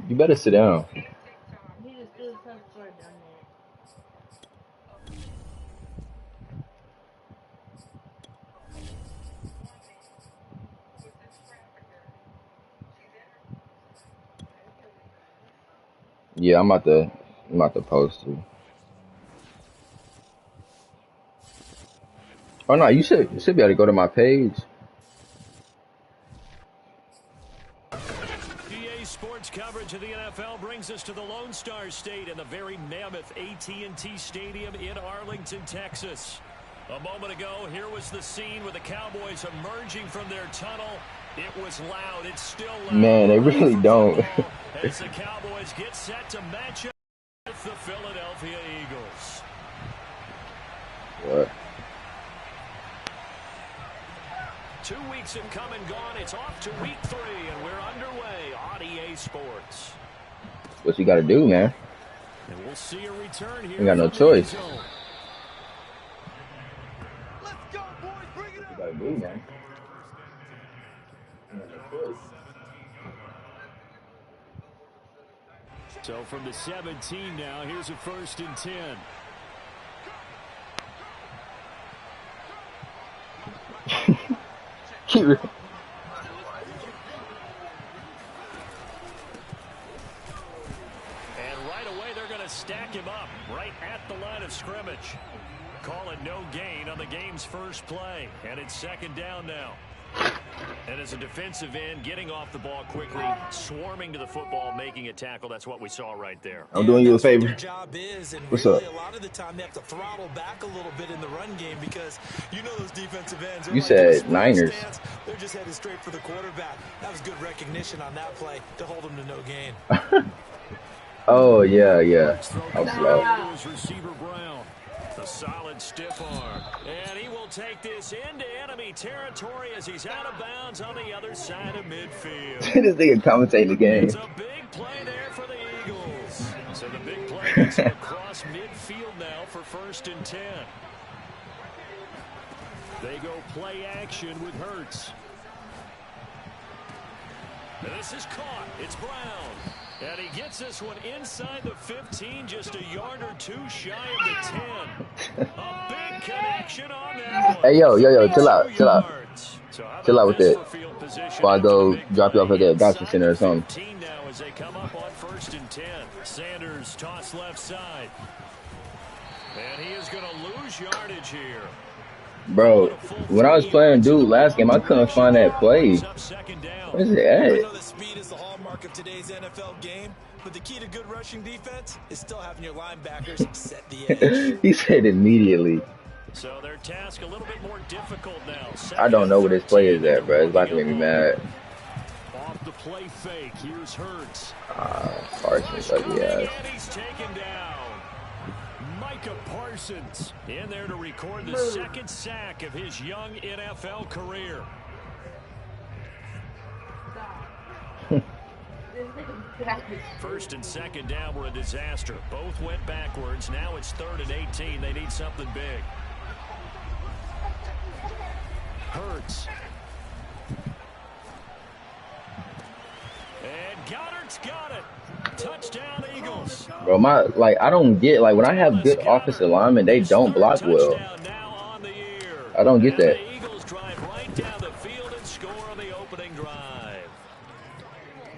You better sit down. Yeah, I'm about to post it. Oh no, you should be able to go to my page. EA Sports coverage of the NFL brings us to the Lone Star State and the very mammoth AT&T Stadium in Arlington, Texas. A moment ago, here was the scene with the Cowboys emerging from their tunnel. It was loud. It's still loud. Man, they really don't. As the Cowboys get set to match up with the Philadelphia Eagles. What? 2 weeks have come and gone. It's off to week 3, and we're underway on EA Sports. What you got to do, man? And we'll see a return here. You got no choice. Let's go, boys. Bring it up. You got to do, man. You got no choice. So from the 17 now, here's a 1st and 10. Keep it. And right away, they're going to stack him up right at the line of scrimmage. Call it no gain on the game's first play. And it's 2nd down now. And as a defensive end, getting off the ball quickly, swarming to the football, making a tackle. That's what we saw right there. I'm doing you a favor. Their job is, and What's really up? a lot of the time they have to throttle back a little bit in the run game because you know those defensive ends. You said Niners. They're just headed straight for the quarterback. That was good recognition on that play to hold them to no gain. Oh yeah. I'm slow. Receiver Brown. A solid stiff arm. And he will take this into enemy territory as he's out of bounds on the other side of midfield. This nigga commentating the game. It's a big play there for the Eagles. So the big play gets him across midfield now for 1st and 10. They go play action with Hurts. This is caught. It's Brown. And he gets this one inside the 15, just a yard or 2 shy of the 10. A big connection on that one. Hey, yo, chill out. Chill out with that. Before I go drop you off at the adoption center or something. Now as they come up on 1st and 10. Sanders toss left side. And he is going to lose yardage here. Bro, when I was playing dude last game, I couldn't find that play. Where's it I at? know that speed is the hallmark of today's NFL game, but the key to good rushing defense is still having your linebackers set the edge. He said immediately. So their task a little bit more difficult now. I don't know where this play is at, bro. It's about to make me mad. Off the play fake, here's Hurts. Parsons, ugly ass. And he's taken down. Micah Parsons in there to record the 2nd sack of his young NFL career. First and 2nd down were a disaster. Both went backwards. Now it's 3rd and 18. They need something big. Hurts. And Goddard's got it. Touchdown Eagles. Bro, I don't get, when I have good offensive linemen, they don't block well. I don't get that. The Eagles drive right down the field and score on the opening drive.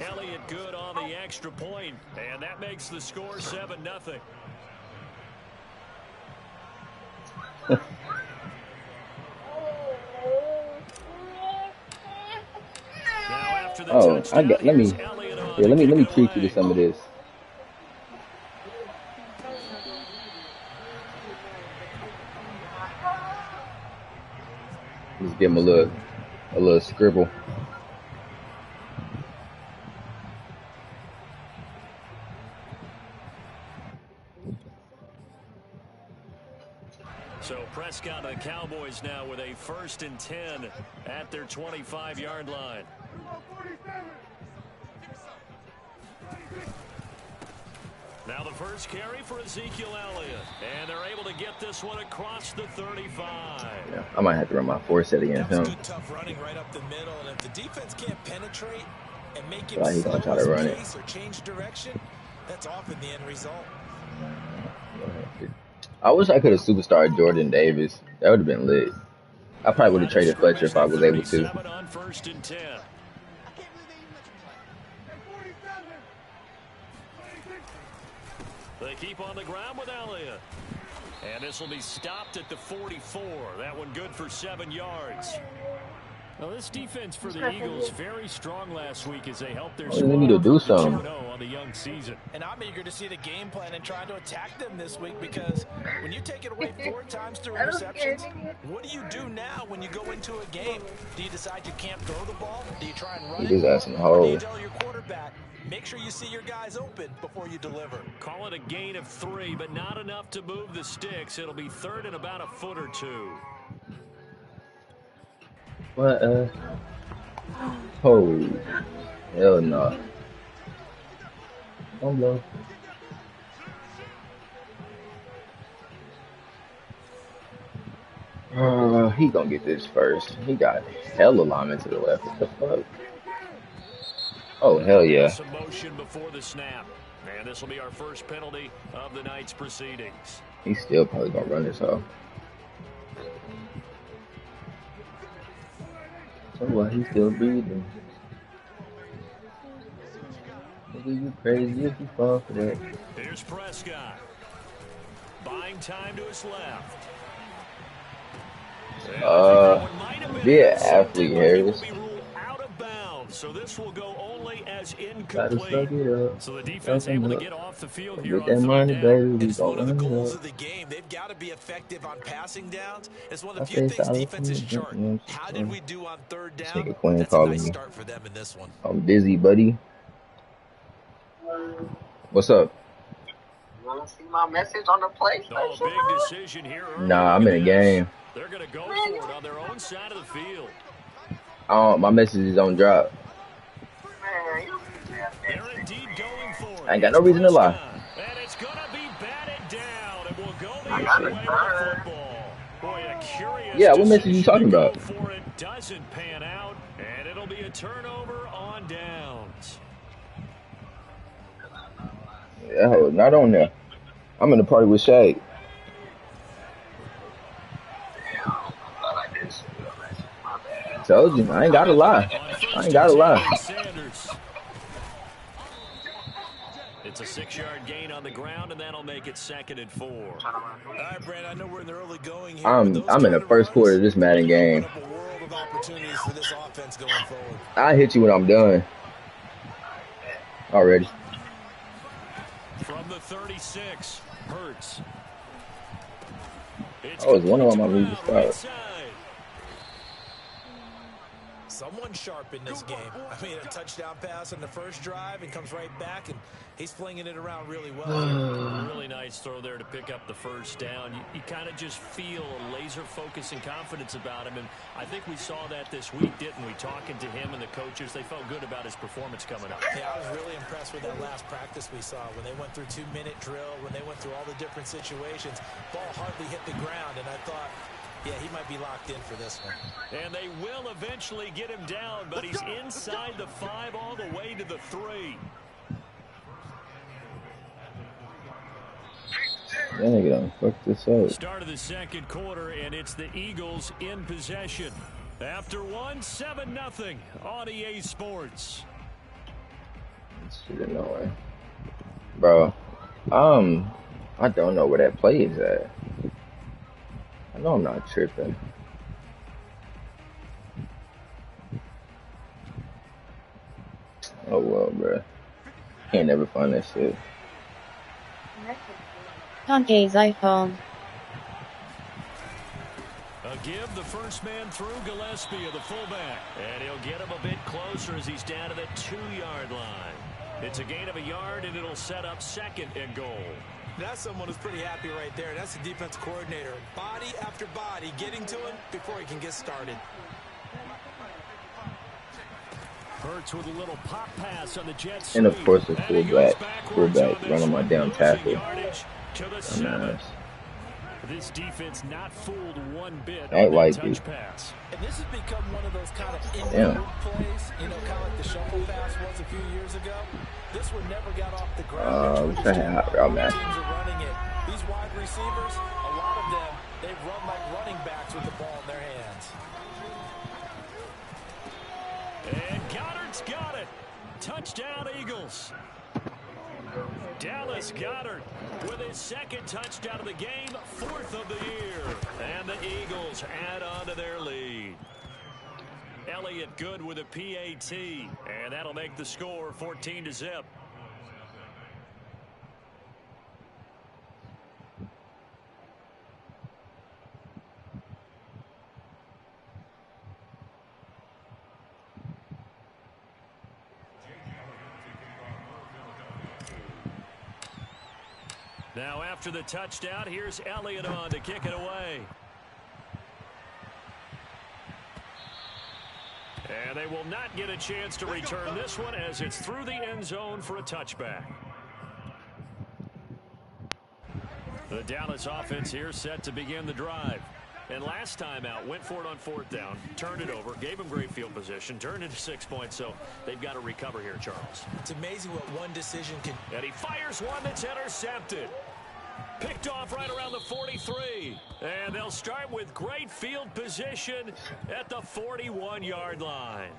Elliott good on the extra point, and that makes the score 7-0. Oh, let me treat you to some of this. Just give him a little scribble. So Prescott and the Cowboys now with a 1st and 10 at their 25-yard line. Now the first carry for Ezekiel Elliott. And they're able to get this one across the 35. Yeah, I might have to run my 4 set against him. Good tough running right up the middle. And if the defense can't penetrate, and make feel him like he's gonna slow try to his run it. pace or change direction, that's often the end result. I wish I could have superstarred Jordan Davis. That would have been lit. I probably would have Line of traded Fletcher scrimmage, if I the was able to. 37 on 1st and 10. They keep on the ground with Elliott. And this will be stopped at the 44. That one good for 7 yards. Well, this defense for the Eagles very strong last week as they helped their Oh, they need to do squad something. 2-0 on the young season. And I'm eager to see the game plan and try to attack them this week, because when you take it away 4 times through interceptions, what do you do now when you go into a game? Do you decide you can't throw the ball? Do you try and run He it? just asking Or do you hold. tell your quarterback, make sure you see your guys open before you deliver? Call it a gain of 3, but not enough to move the sticks. It'll be 3rd and about a foot or 2. What? Oh, hell no. Don't blow. He gonna get this first. He got hella linemen to the left. What the fuck? Oh, hell yeah. Some motion before the snap. And this will be our first penalty of the night's proceedings. He's still probably gonna run this off. So what? He's still breathing. Nigga, you crazy if you fall for that. Here's Prescott. Buying time to his left. Be an athlete, Harris. Out of bounds, so this will go only as Gotta suck incomplete. it up. So the defense able to get off the field here Get on that 3rd money, down. baby. We It's one of the gonna goals run of the game. They've got to be effective on passing downs. It's one of I the few say things solid defenses food, chart. you know what I'm How saying? did we do on 3rd This down? nigga Quinn That's a calling nice me. start for them in this one. I'm busy, buddy. What's up? You want to see my message on the PlayStation? Oh, big decision here early. Nah, I'm in a game. They're going to go for it on their own side of the field. My messages don't drop. Man, you They're indeed going for it. I ain't got no reason to lie. And it's going to be batted down. It will go the I other got way it. with the football. Boy, a curious Yeah, what message you talking decision to about? go for it doesn't pan out, and it'll be a turnover on downs. Yeah, not on there. I'm in the party with Shaq. Told you, I ain't gotta lie. I ain't gotta lie. It's a 6-yard gain on the ground, and that'll make it 2nd and 4. All right, Brad, I know we're in the early going here. I'm in the first quarter of this Madden game. A world of opportunities for this offense going forward. I hit you when I'm done. Already. From the 36, Hurts. Oh, it's one of them I need to start. Someone sharp in this game. I mean, a touchdown pass on the first drive and comes right back, and he's flinging it around really well. Really nice throw there to pick up the first down. You kind of just feel a laser focus and confidence about him, and I think we saw that this week, didn't we? Talking to him and the coaches, they felt good about his performance coming up. Yeah, I was really impressed with that last practice we saw when they went through 2-minute drill, when they went through all the different situations. Ball hardly hit the ground, and I thought, yeah, he might be locked in for this one. And they will eventually get him down, but he's inside the 5 all the way to the 3. That nigga done fucked this up. Start of the second quarter, and it's the Eagles in possession. After 7-0 on EA Sports. Shit annoying. Bro, I don't know where that play is at. I know I'm not tripping. Oh well, bro. Can't never find that shit. Kanke's iPhone. A give the first man through Gillespie of the fullback. And he'll get him a bit closer as he's down to the 2-yard line. It's a gain of a yard, and it'll set up 2nd and goal. That's someone who's pretty happy right there. That's the defense coordinator. Body after body getting to him before he can get started. Hurts with a little pop pass on the Jets. And of course the fullback run on my damn tackle. Nice. This defense not fooled one bit Ain't on that like touch it. pass. And this has become one of those kind of Damn. in-mode plays, you know, kind of like the shuffle pass was a few years ago. This one never got off the ground. Wish I had hot route match. Teams are running it. These wide receivers, a lot of them, they've run like running backs with the ball in their hands. And Goddard's got it. Touchdown, Eagles. Dallas Goedert with his second touchdown of the game, 4th of the year. And the Eagles add on to their lead. Elliott good with a PAT. And that'll make the score 14-0. Now after the touchdown, here's Elliott on to kick it away. And they will not get a chance to return this one as it's through the end zone for a touchback. The Dallas offense here set to begin the drive. And last time out, went for it on 4th down, turned it over, gave them great field position, turned into 6 points, so they've got to recover here, Charles. It's amazing what one decision can... And he fires one that's intercepted. Picked off right around the 43. And they'll start with great field position at the 41-yard line.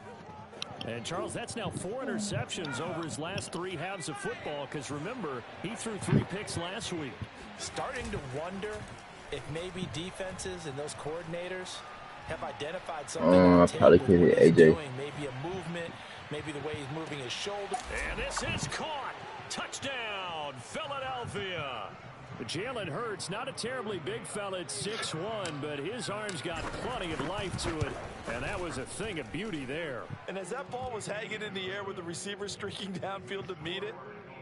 And, Charles, that's now 4 interceptions over his last 3 halves of football because, remember, he threw 3 picks last week. Starting to wonder if maybe defenses and those coordinators have identified something. I probably could hit AJ. Maybe a movement, maybe the way he's moving his shoulder. And this is caught. Touchdown, Philadelphia. Jalen Hurts, not a terribly big fella at 6'1", but his arm's got plenty of life to it, and that was a thing of beauty there. And as that ball was hanging in the air with the receiver streaking downfield to meet it,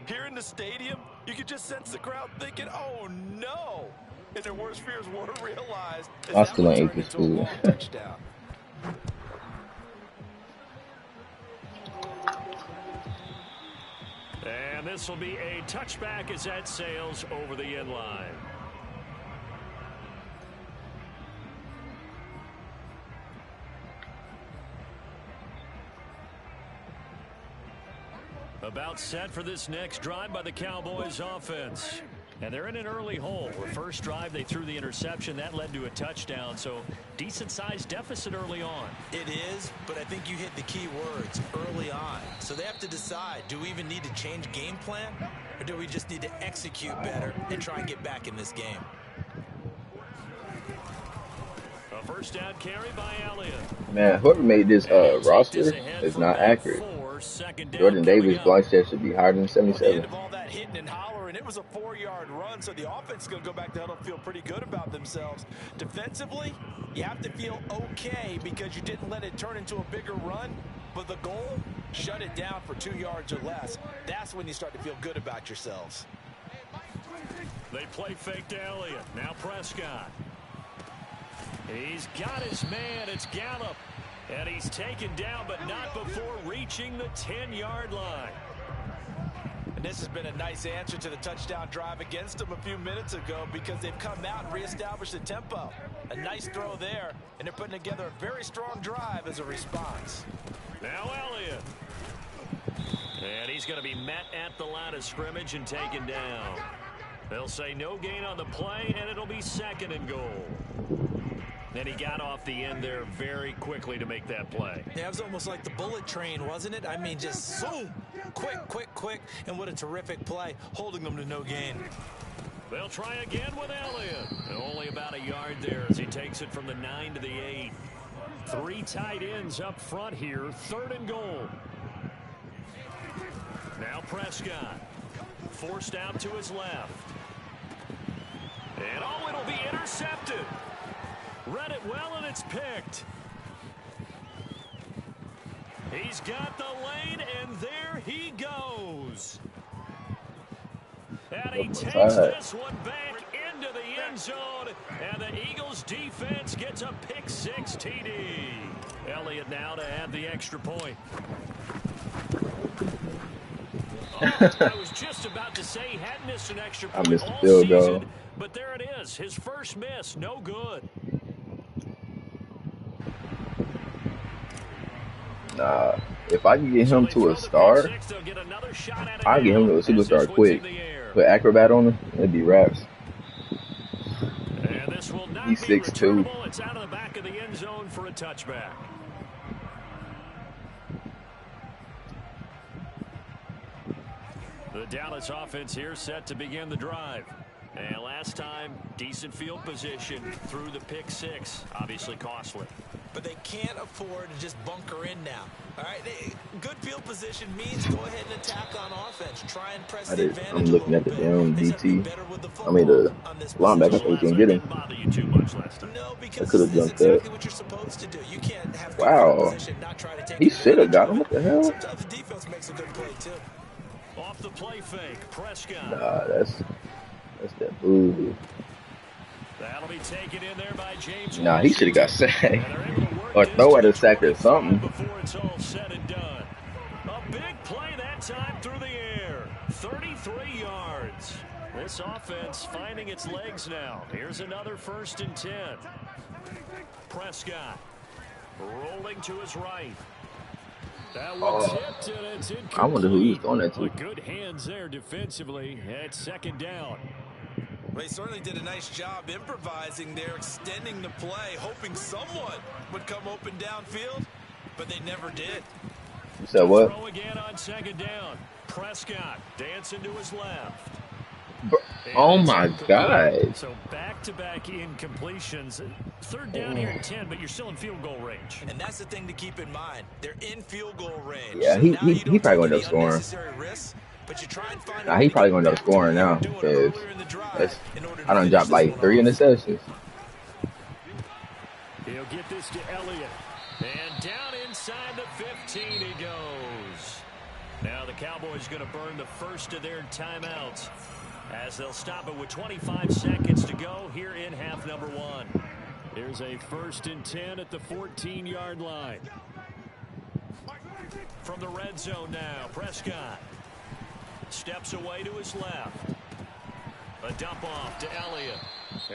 here in the stadium, you could just sense the crowd thinking, oh, no. And their worst fears were realized. I still ain't for school. Touchdown. And this will be a touchback as that sails over the end line. About set for this next drive by the Cowboys offense. And they're in an early hole. The first drive, they threw the interception. That led to a touchdown. So decent-sized deficit early on. It is, but I think you hit the key words early on. So they have to decide, do we even need to change game plan? Or do we just need to execute better and try and get back in this game? A first down carry by Elliott. Man, whoever made this roster is not accurate. Jordan Davis' blind set should be higher than 77. All that hitting and hollering, it was a 4-yard run, so the offense is going to go back to huddle, feel pretty good about themselves. Defensively, you have to feel okay because you didn't let it turn into a bigger run, but the goal, shut it down for 2 yards or less. That's when you start to feel good about yourselves. They play fake to Elliott. Now Prescott. He's got his man. It's Gallup. And he's taken down, but not before reaching the 10-yard line. And this has been a nice answer to the touchdown drive against them a few minutes ago because they've come out and reestablished the tempo. A nice throw there, and they're putting together a very strong drive as a response. Now Elliott. And he's going to be met at the line of scrimmage and taken down. They'll say no gain on the play, and it'll be 2nd and goal. And he got off the end there very quickly to make that play. Yeah, it was almost like the bullet train, wasn't it? I mean, just zoom, quick, and what a terrific play, holding them to no gain. They'll try again with Elliott. And only about a yard there as he takes it from the 9 to the 8. 3 tight ends up front here, 3rd and goal. Now Prescott, forced out to his left. And oh, it'll be intercepted. Read it well, and it's picked. He's got the lane, and there he goes. And he takes this one back into the end zone, and the Eagles defense gets a pick-6 TD. Elliott now to add the extra point. I was just about to say he hadn't missed an extra I point missed the all field goal. season, but there it is. His first miss, no good. Nah, if I can get So him they to throw a the pick star, six. They'll get another shot at it I'll get him now to a as this superstar one's in quick. the air. Put acrobat on him, it'd be raps. And this will not He's be 6'2". returnable. It's out of the back of the end zone for a touchback. The Dallas offense here set to begin the drive. And last time, decent field position through the pick six. Obviously costly. But they can't afford to just bunker in now. All right, good field position means go ahead and attack on offense. Try and press the advantage I'm a looking little at the bit. damn They just have to be DT. better with the I mean football the on this linebacker. I possession. thought he So couldn't Lazar, get it him. didn't bother you too much last time. No, I because could this have is jumped that. exactly what you're supposed to do. You can't have good field Wow, position, not try to take he should have advantage got of him. it. What the hell? Sometimes the defense makes a good play, too. Off the play fake, Prescott. Nah, that's that boo. That'll be taken in there by James Nah, he should have got Washington. sacked And they're able to work or this throw to at the a sack or 25 something. before it's all said and done. A big play that time through the air. 33 yards. This offense finding its legs now. Here's another 1st and 10. Prescott rolling to his right. That one tipped and it's incomplete. I wonder who he was throwing that to. But good hands there defensively at 2nd down. Well, he certainly did a nice job improvising there, extending the play, hoping someone would come open downfield, but they never did. You said what? Throw again on 2nd down. Prescott dancing to his left. Oh my God. So back-to-back incompletions. 3rd down here at 10, but you're still in field goal range. And that's the thing to keep in mind. They're in field goal range. Yeah, so he now you probably don't gonna take end up any scoring. unnecessary risks, but you try and find a Nah, way he to probably get gonna end up back to scoring what you now were doing because earlier in the drive in order to I done finish dropped this like one 3 off. interceptions. He'll get this to Elliott. And down inside the 15 he goes. Now the Cowboys going to burn the first of their timeouts as they'll stop it with 25 seconds to go here in half number 1. Here's a 1st and 10 at the 14-yard line. From the red zone now, Prescott steps away to his left. A dump off to Elliott.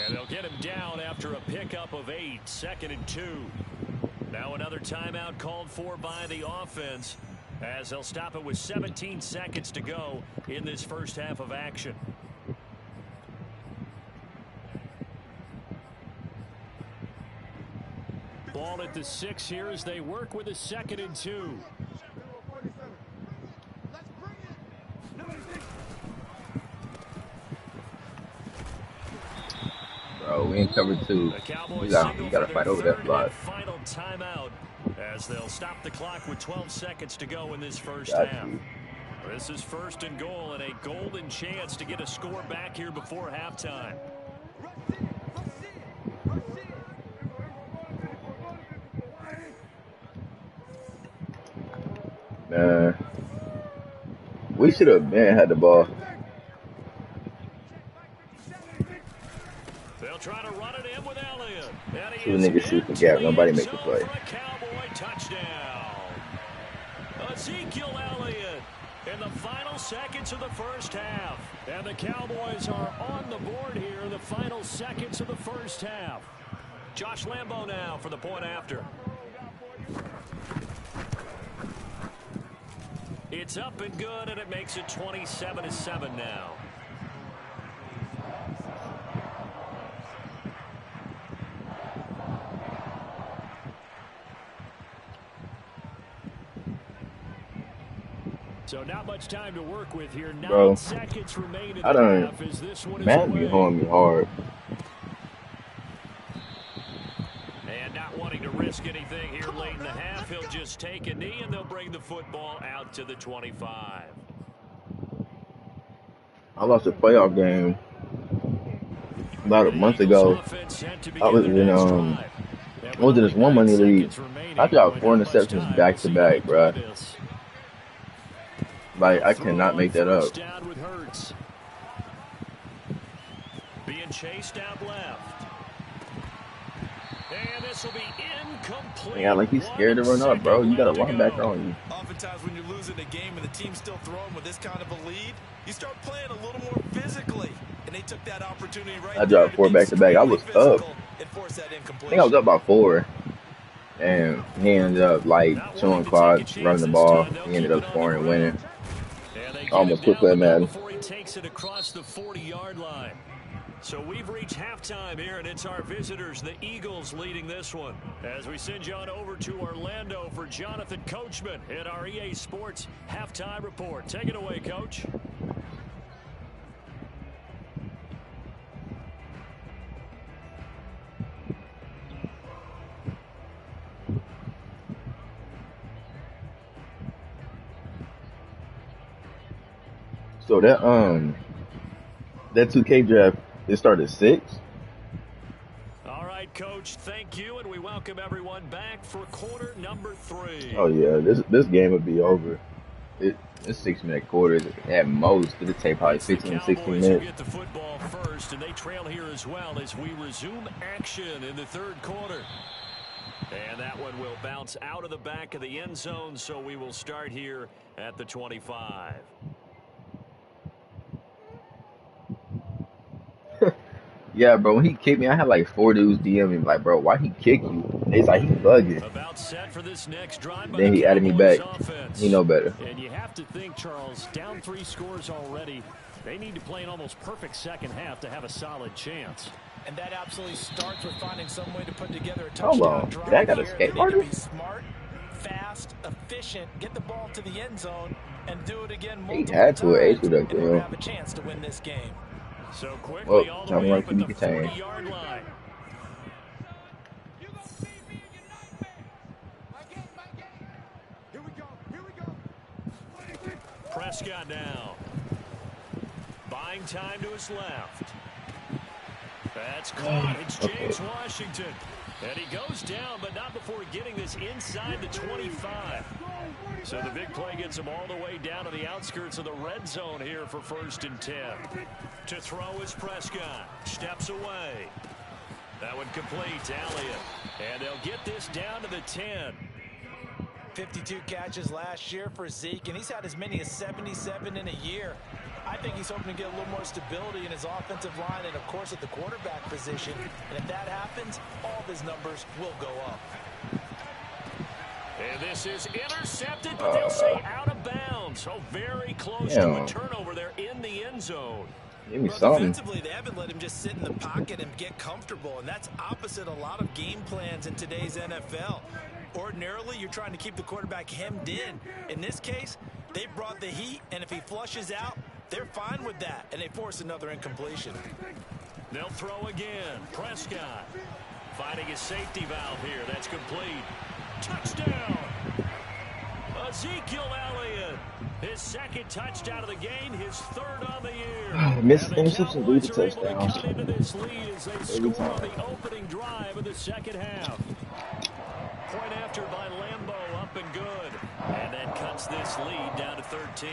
And they'll get him down after a pickup of 8, 2nd and 2. Now another timeout called for by the offense as they'll stop it with 17 seconds to go in this first half of action. Ball at the 6 here as they work with a 2nd and 2. Bro, we ain't covered 2. You gotta fight over that block. Final timeout as they'll stop the clock with 12 seconds to go in this first Got half. you. This is 1st and goal and a golden chance to get a score back here before halftime. Man, we should have had the ball. They'll try to run it in with Elliott. And he Two is niggas shoot the into gap. the Nobody end make the zone play. for a Cowboy touchdown. Ezekiel Elliott in the final seconds of the first half. And the Cowboys are on the board here in the final seconds of the first half. Josh Lambo now for the point after. It's up and good, and it makes it 27-7 now. So not much time to work with here. 9 seconds remain in the half as this one is Matt be holding me hard. And not wanting to risk anything here late in the half, he'll just take a knee and they'll bring the football out to the 25. I lost a playoff game about a month ago. I was in was in this one money league. I dropped 4 interceptions back to back, bro. Like, I cannot make that up. Being chased out left. And this will be incomplete. Yeah, like he's scared to run up, bro. You got a linebacker on you. Oftentimes when you're losing a game and the team's still throwing with this kind of a lead, you start playing a little more physically. And they took that opportunity right I there dropped to 4 be back to back. I was extremely up. physical and force that I think I incompletion. was up by 4. And he ended up like showing Claude running the ball. He ended up scoring and winning. I almost quit playing Madden. Before he takes it across the 40-yard line. So we've reached halftime here, and it's our visitors, the Eagles, leading this one. As we send you on over to Orlando for Jonathan Coachman at our EA Sports Halftime Report. Take it away, Coach. So that 2K draft, it started at 6. All right, Coach, thank you, and we welcome everyone back for quarter number 3. Oh yeah, this game would be over. It's 6-minute quarters at most. It'll take probably 15, 16 minutes. Get the football first, and they trail here as well as we resume action in the third quarter. And that one will bounce out of the back of the end zone, so we will start here at the 25. Yeah, bro, when he kicked me, I had like 4 dudes DM me like, bro, why he kick you? He's like, he's bugging. About set for this next drive by Then he added me back. He know better. And you have to think, Charles, down 3 scores already. They need to play an almost perfect second half to have a solid chance. And that absolutely starts with finding some way to put together a touchdown Hold on. drive. Did I got a They need to skateboarder? be smart, fast, efficient, get the ball to the end zone, and do it again He multiple had to times, with that and we'll deal. have a chance to win this game. So quickly all the time way run up to at be the contained. 40-yard line. Prescott now. Buying time to his left. That's caught. It's James Washington. And he goes down, but not before getting this inside the 25. So the big play gets him all the way down to the outskirts of the red zone here for 1st and 10. To throw is Prescott. Steps away. That one complete to Elliott. And they'll get this down to the 10. 52 catches last year for Zeke, and he's had as many as 77 in a year. I think he's hoping to get a little more stability in his offensive line and, of course, at the quarterback position. And if that happens, all of his numbers will go up. And this is intercepted, but they'll say out of bounds. So very close to a turnover there in the end zone. Give me something. Defensively, they haven't let him just sit in the pocket and get comfortable, and that's opposite a lot of game plans in today's NFL. Ordinarily, you're trying to keep the quarterback hemmed in. In this case, they brought the heat, and if he flushes out, they're fine with that, and they force another incompletion. They'll throw again. Prescott finding his safety valve here. That's complete. Touchdown. Ezekiel Elliott. His 2nd touchdown of the game, his 3rd on the year. Missed interception, lead to touchdowns. Cut into this lead as they score on the opening drive of the second half. Point after by Lambeau, up and good. And that cuts this lead down to 13.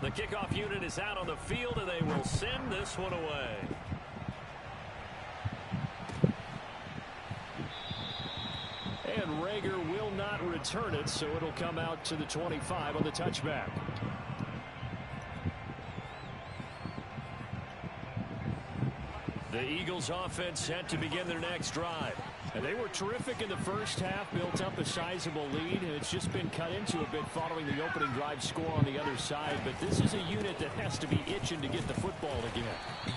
The kickoff unit is out on the field, and they will send this one away. And Rager will not return it, so it'll come out to the 25 on the touchback. The Eagles offense set to begin their next drive. And they were terrific in the first half, built up a sizable lead, and it's just been cut into a bit following the opening drive score on the other side. But this is a unit that has to be itching to get the football again.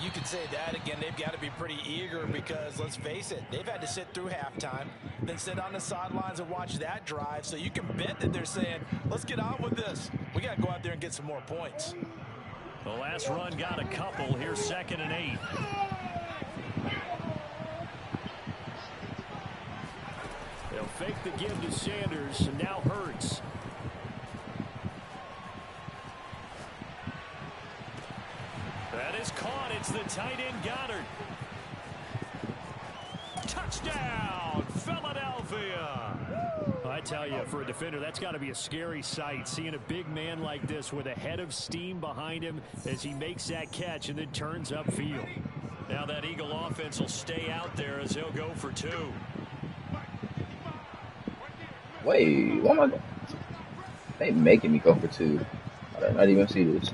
You could say that again. They've got to be pretty eager because, let's face it, they've had to sit through halftime, then sit on the sidelines and watch that drive. So you can bet that they're saying, let's get on with this. We got to go out there and get some more points. The last run got a couple. Here's 2nd and 8. They'll fake the give to Sanders, and now Hurts. That is caught. one. It's the tight end Goddard. Touchdown, Philadelphia. I tell you, for a defender, that's got to be a scary sight, seeing a big man like this with a head of steam behind him as he makes that catch and then turns upfield. Now that Eagle offense will stay out there as he'll go for 2. Wait, what am I doing? They making me go for 2. I did not even see this.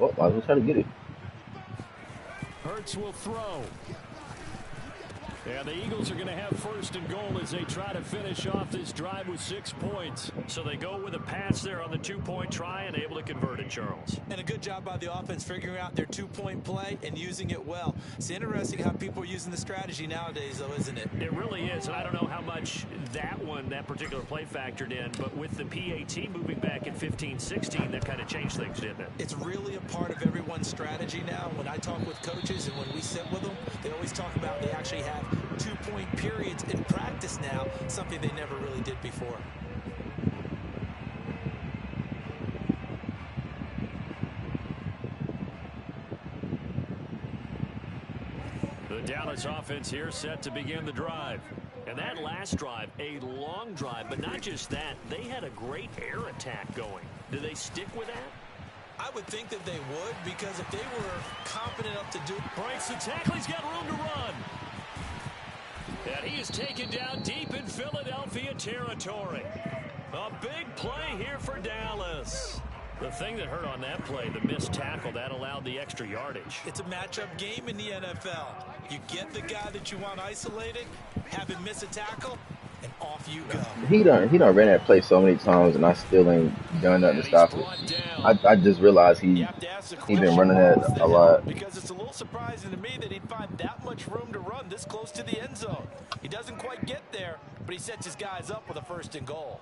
Oh, I was trying to get it. Hurts will throw. And the Eagles are going to have first and goal as they try to finish off this drive with 6 points. So they go with a pass there on the 2-point try and able to convert it, Charles. And a good job by the offense figuring out their 2-point play and using it well. It's interesting how people are using the strategy nowadays, though, isn't it? It really is. And I don't know how much that particular play factored in, but with the PAT moving back in 15-16, that kind of changed things, didn't it? It's really a part of everyone's strategy now. When I talk with coaches and when we sit with them, they always talk about they actually have 2-point periods in practice now, something they never really did before. The Dallas offense here set to begin the drive. And that last drive, a long drive, but not just that, they had a great air attack going. Do they stick with that? I would think that they would, because if they were confident enough to do it. Breaks the tackle, he's got room to run. And he is taken down deep in Philadelphia territory. A big play here for Dallas. The thing that hurt on that play, the missed tackle, that allowed the extra yardage. It's a matchup game in the NFL. You get the guy that you want isolated, have him miss a tackle, and off you go. He done ran that play so many times, and I still ain't done nothing to stop it. I just realized he been running that a lot. Because it's a little surprising to me that he'd find that much room to run this close to the end zone. He doesn't quite get there, but he sets his guys up with a first and goal.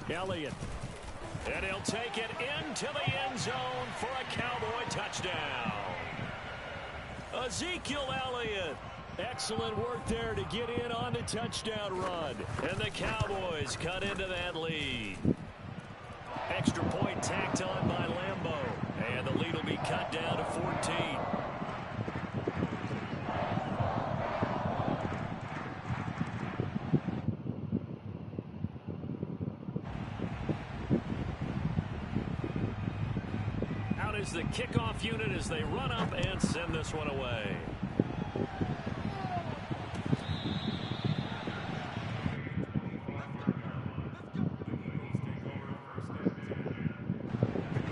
Elliott. And he'll take it into the end zone for a Cowboy touchdown. Ezekiel Elliott. Excellent work there to get in on the touchdown run. And the Cowboys cut into that lead. Extra point tacked on by Lambeau. And the lead will be cut down to 14. The kickoff unit as they run up and send this one away.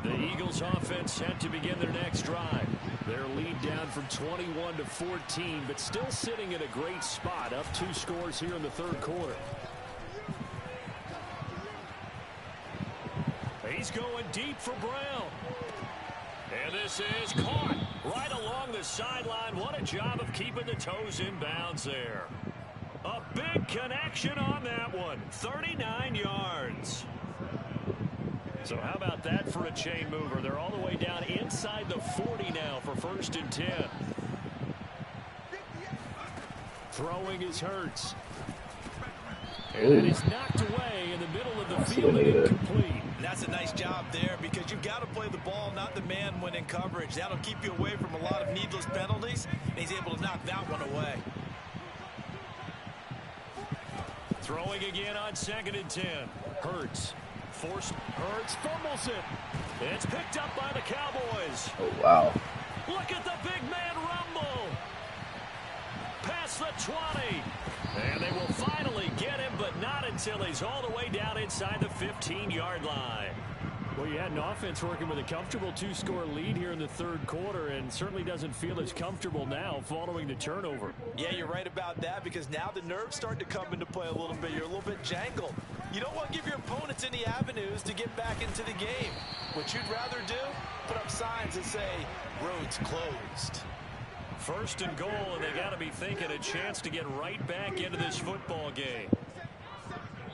The Eagles offense set to begin their next drive. Their lead down from 21 to 14, but still sitting in a great spot, up 2 scores here in the third quarter. He's going deep for Brown. And this is caught right along the sideline. What a job of keeping the toes in bounds there. A big connection on that one. 39 yards. So how about that for a chain mover? They're all the way down inside the 40 now for first and 10. Throwing is Hurts. And he's knocked away in the middle of the field and incomplete. That's a nice job there, because you've got to play the ball, not the man when in coverage. That'll keep you away from a lot of needless penalties, and he's able to knock that one away. Throwing again on 2nd and 10. Hurts. Hurts fumbles it. It's picked up by the Cowboys. Oh, wow. Look at the big man rumble. Past the 20. And they will finally get him, but not until he's all the way down inside the 15-yard line. Well, you had an offense working with a comfortable 2-score lead here in the third quarter, and certainly doesn't feel as comfortable now following the turnover. Yeah, you're right about that, because now the nerves start to come into play a little bit. You're a little bit jangled. You don't want to give your opponents any avenues to get back into the game. What you'd rather do, put up signs that say, roads closed. First and goal, and they got to be thinking a chance to get right back into this football game.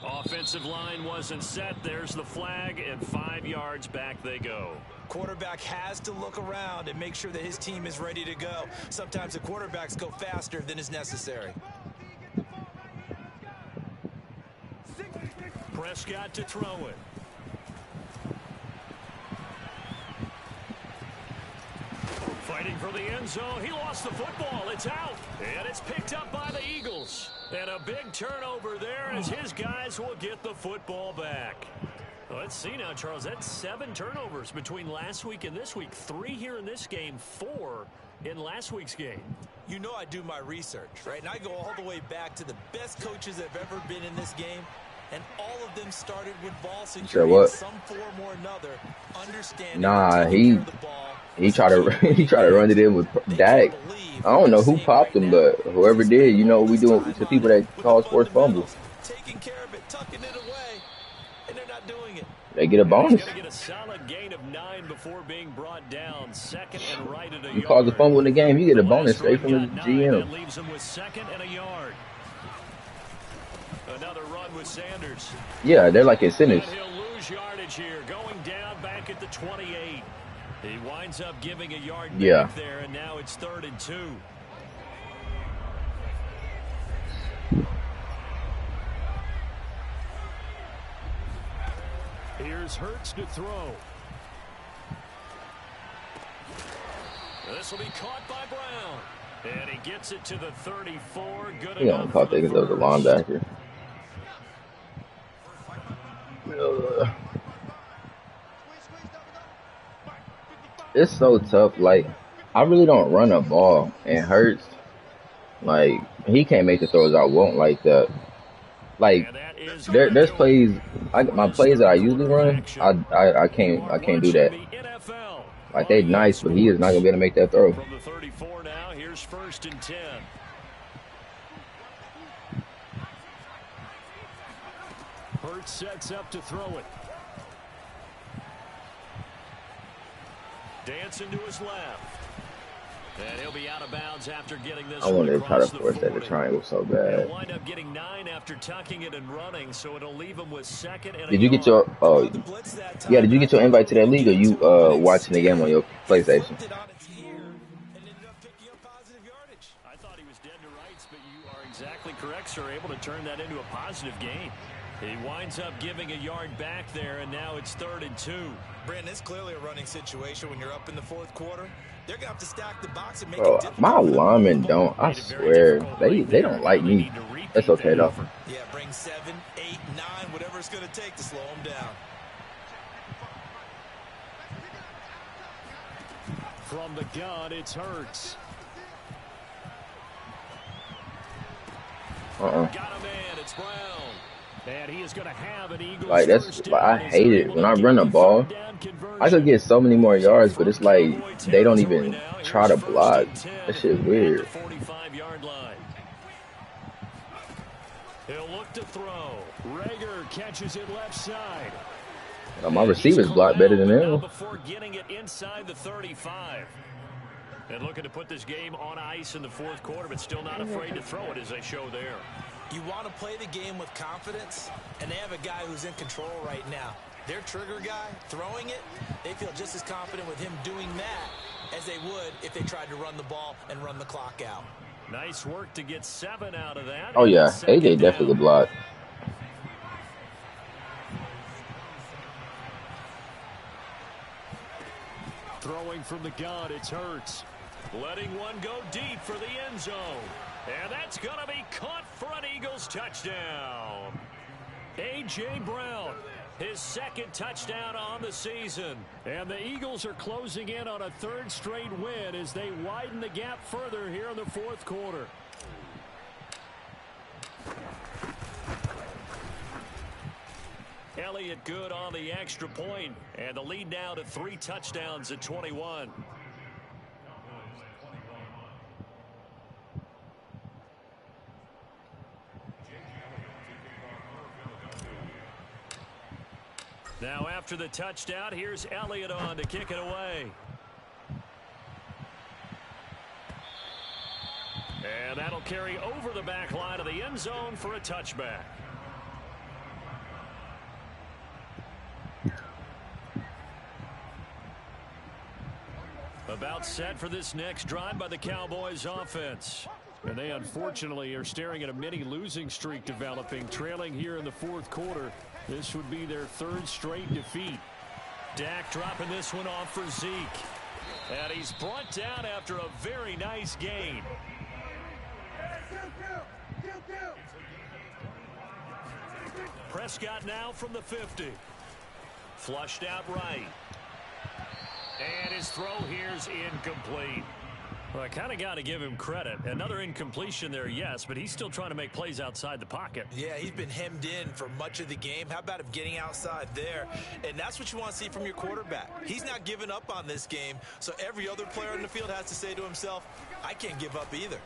Offensive line wasn't set. There's the flag, and 5 yards back they go. quarterback has to look around and make sure that his team is ready to go. Sometimes the quarterbacks go faster than is necessary. Prescott to throw it. Fighting for the end zone. He lost the football. It's out. And it's picked up by the Eagles. And a big turnover there as his guys will get the football back. Let's see now, Charles. That's 7 turnovers between last week and this week. 3 here in this game, 4 in last week's game. You know I do my research, right? And I go all the way back to the best coaches that have ever been in this game. And all of them started with ball security in some form or another. Understanding he tried to run it in with Dak. I don't know who popped him, but whoever did, you know, we do it to people that call sports fumbles. Taking care of it, tucking it away, and they're not doing it. They get a bonus. Get a solid gain of 9 before being brought down. Second and right at a you cause a fumble in the game, you get a bonus straight from the GM. That leaves him with 2nd and a yard. Another run with Sanders. Yeah, they're like incentives. And he'll lose yardage here, going down back at the 28. He winds up giving a yard back there, and now it's 3rd and 2. Here's Hurts to throw. This will be caught by Brown. And he gets it to the 34. Good enough. Yeah, I caught that because there was a linebacker. It's so tough. Like, I really don't run a ball, and Hurts, like, he can't make the throws I want like that. Like, there's plays, my plays that I usually run, I can't do that. Like, they nice, but he is not gonna be able to make that throw. From the 34 now, here's 1st and 10. Hurts sets up to throw it. Dancing to his left. And he'll be out of bounds after getting this. I wanted to try to force that the triangle so bad. He'll wind up getting 9 after tucking it and running, so it'll leave him with 2nd and Did you get your did you get your invite to that league, or you watching the game on your PlayStation? I thought he was dead to rights, but you are exactly correct, sir. Able to turn that into a positive game. He winds up giving a yard back there, and now it's 3rd and 2. Brandon, it's clearly a running situation when you're up in the 4th quarter. They're going to have to stack the box and make Bro, it difficult. my linemen don't. I swear. They don't like me. That's okay, though. Yeah, bring 7, 8, 9, whatever it's going to take to slow them down. From the gun, it's Hurts. Got a man, it's Brown. And he is going to have an Eagles. Like, I hate it. When I run a ball, I could get so many more yards, but it's like they don't even try to block. That shit's weird. 45-yard line. He'll look to throw. Rager catches it left side. My receivers block better than him. Before getting it inside the 35. And looking to put this game on ice in the 4th quarter, but still not afraid to throw it as they show there. You want to play the game with confidence, and they have a guy who's in control right now. Their trigger guy, throwing it, they feel just as confident with him doing that as they would if they tried to run the ball and run the clock out. Nice work to get 7 out of that. Oh, yeah. AJ definitely block. Throwing from the gun, it's Hurts. Letting one go deep for the end zone. And that's going to be caught for an Eagles touchdown. A.J. Brown, his 2nd touchdown on the season. And the Eagles are closing in on a 3rd straight win as they widen the gap further here in the 4th quarter. Elliott good on the extra point, and the lead now to 3 touchdowns at 21. Now after the touchdown, here's Elliott on to kick it away. And that'll carry over the back line of the end zone for a touchback. About set for this next drive by the Cowboys offense. And they unfortunately are staring at a mini losing streak developing, trailing here in the fourth quarter. This would be their third straight defeat. Dak dropping this one off for Zeke. And he's brought down after a very nice gain. Prescott now from the 50. Flushed out right. And his throw here's incomplete. Well, I kind of got to give him credit. Another incompletion there, yes, but he's still trying to make plays outside the pocket. Yeah, he's been hemmed in for much of the game. How about him getting outside there? And that's what you want to see from your quarterback. He's not giving up on this game, so every other player in the field has to say to himself, I can't give up either.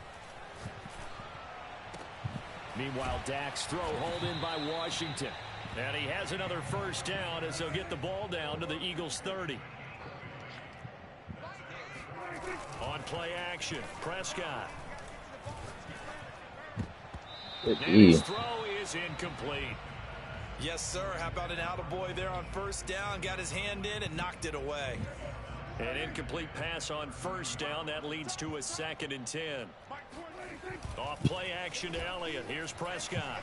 Meanwhile, Dak's throw hauled in by Washington. And he has another first down as they'll get the ball down to the Eagles' 30. On play action, Prescott. And his throw is incomplete. Yes, sir. How about an attaboy there on first down? Got his hand in and knocked it away. An incomplete pass on first down. That leads to a 2nd and 10. Off play action to Elliott. Here's Prescott.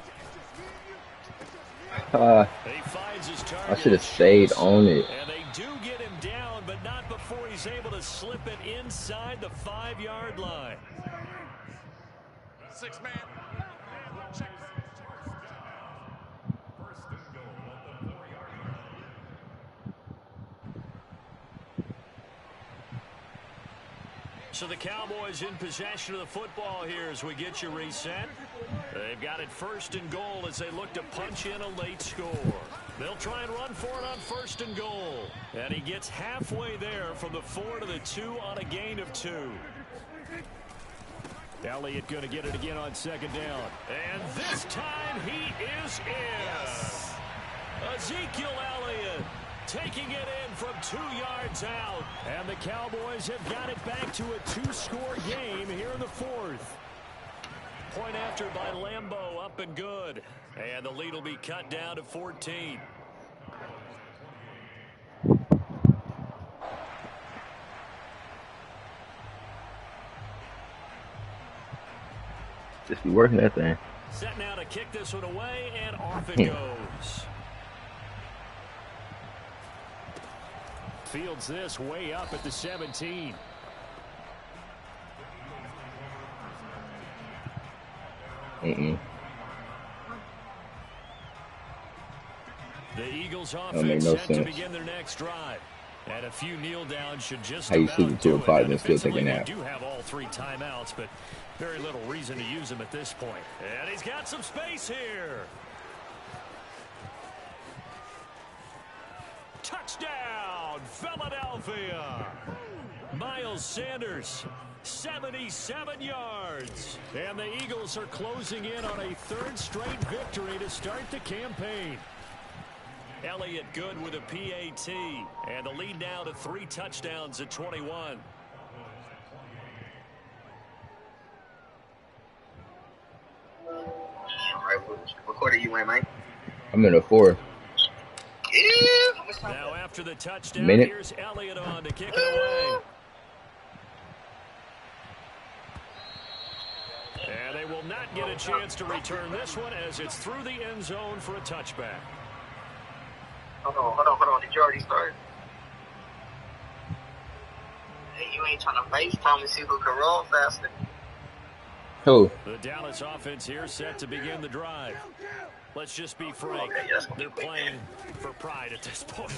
He finds his target. I should have stayed on it. And they do get him down, but not before he's able to slip it inside the 5-yard line. 6-man. So the Cowboys in possession of the football here as we get you reset. They've got it 1st and goal as they look to punch in a late score. They'll try and run for it on 1st and goal. And he gets halfway there from the 4 to the 2 on a gain of 2. Elliott going to get it again on 2nd down. And this time he is in. Yes. Ezekiel Elliott taking it in from 2 yards out. And the Cowboys have got it back to a 2-score game here in the 4th. Point after by Lambeau, up and good. And the lead will be cut down to 14. Just be working that thing. Set now to kick this one away, and off it goes. Fields this way up at the 17. The Eagles offense set to begin their next drive. And a few kneel downs should just how you about sleep at 2 do o'clock it. and still take a nap. They do have all 3 timeouts, but very little reason to use them at this point. And he's got some space here. Touchdown, Philadelphia. Miles Sanders, 77 yards. And the Eagles are closing in on a 3rd straight victory to start the campaign. Elliott good with a PAT. And the lead now to 3 touchdowns at 21. All right, what quarter you in, man? I'm in a 4. Yeah. Now after the touchdown, Minute. here's Elliott on to kick it away. And they will not get a chance to return this one as it's through the end zone for a touchback. Hold on. Did you already start? Hey, you ain't trying to FaceTime and see who can roll faster. Who? The Dallas offense here set to begin the drive. Let's just be frank. They're playing for pride at this point.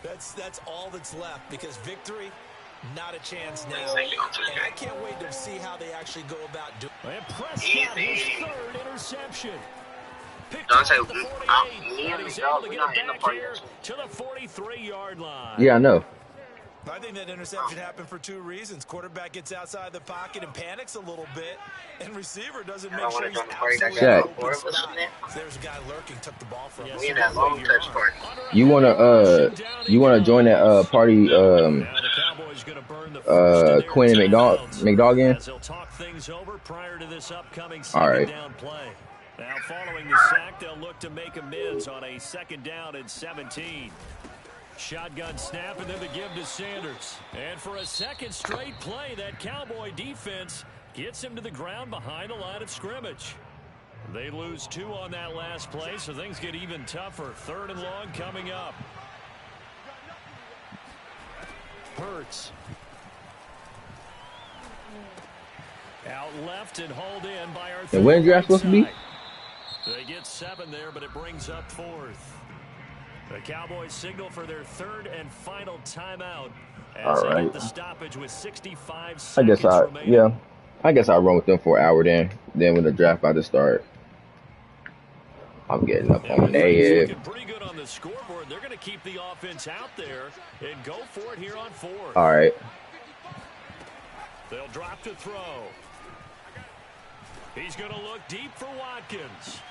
That's all that's left because victory, not a chance now. And I can't wait to see how they actually go about doing it. And Prescott, his 3rd interception. Don't say, and he's able to get it back here to the 43-yard line. Yeah, I know. I think that interception happened for 2 reasons. Quarterback gets outside the pocket and panics a little bit, and receiver doesn't make sure he's absolutely open spot. There's a guy lurking, took the ball from him. We in that long touch part. You wanna join that party Quinn and McDoggin? As they'll talk things over prior to this upcoming All right. down play. Now following the sack, they'll look to make amends on a 2nd down and 17. Shotgun snap and then the give to Sanders. And for a second straight play, that Cowboy defense gets him to the ground behind the line of scrimmage. They lose 2 on that last play, so things get even tougher. 3rd and long coming up. Hurts. Out left and hauled in by our And when draft supposed to be? They get 7 there, but it brings up 4th. The Cowboys signal for their 3rd and final timeout as they get the stoppage with 65 seconds remaining. I guess I'll run with them for an hour then when the draft about to start. I'm getting up on their head. Looking pretty good on the scoreboard. They're going to keep the offense out there and go for it here on 4th. All right. They'll drop to throw. He's going to look deep for Watkins.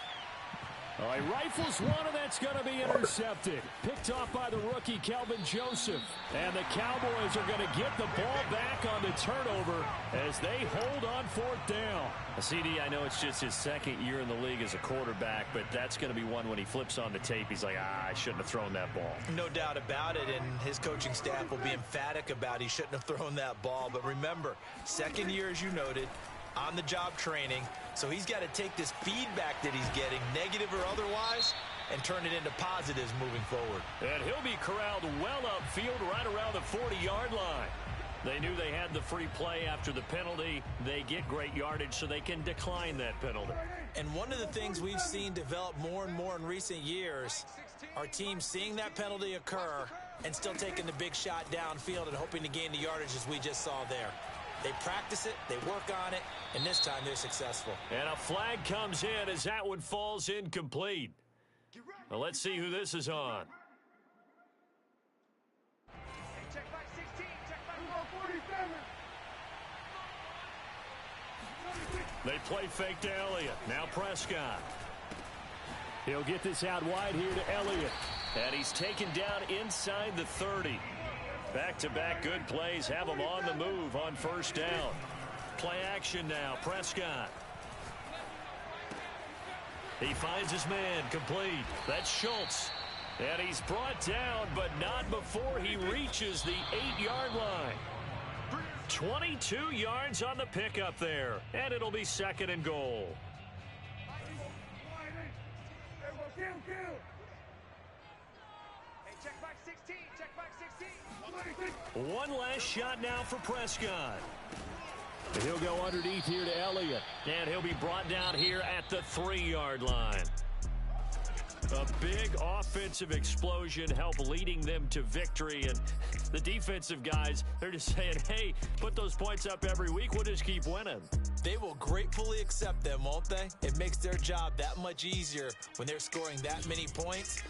He rifles one, and that's going to be intercepted. Picked off by the rookie, Kelvin Joseph. And the Cowboys are going to get the ball back on the turnover as they hold on 4th down. CD, I know it's just his 2nd year in the league as a quarterback, but that's going to be one when he flips on the tape. He's like, I shouldn't have thrown that ball. No doubt about it, and his coaching staff will be emphatic about he shouldn't have thrown that ball. But remember, 2nd year, as you noted, on-the-job training, so he's got to take this feedback that he's getting, negative or otherwise, and turn it into positives moving forward. And he'll be corralled well upfield right around the 40-yard line. They knew they had the free play after the penalty. They get great yardage so they can decline that penalty. And one of the things we've seen develop more and more in recent years are teams seeing that penalty occur and still taking the big shot downfield and hoping to gain the yardage as we just saw there. They practice it, they work on it, and this time they're successful. And a flag comes in as that one falls incomplete. Well, let's see who this is on. They play fake to Elliott. Now Prescott. He'll get this out wide here to Elliott. And he's taken down inside the 30. Back-to-back good plays have him on the move on 1st down. Play action now. Prescott. He finds his man complete. That's Schultz. And he's brought down, but not before he reaches the 8-yard line. 22 yards on the pickup there. And it'll be 2nd and goal. One last shot now for Prescott. He'll go underneath here to Elliott. And he'll be brought down here at the 3-yard line. A big offensive explosion help leading them to victory. And the defensive guys, they're just saying, hey, put those points up every week. We'll just keep winning. They will gratefully accept them, won't they? It makes their job that much easier when they're scoring that many points.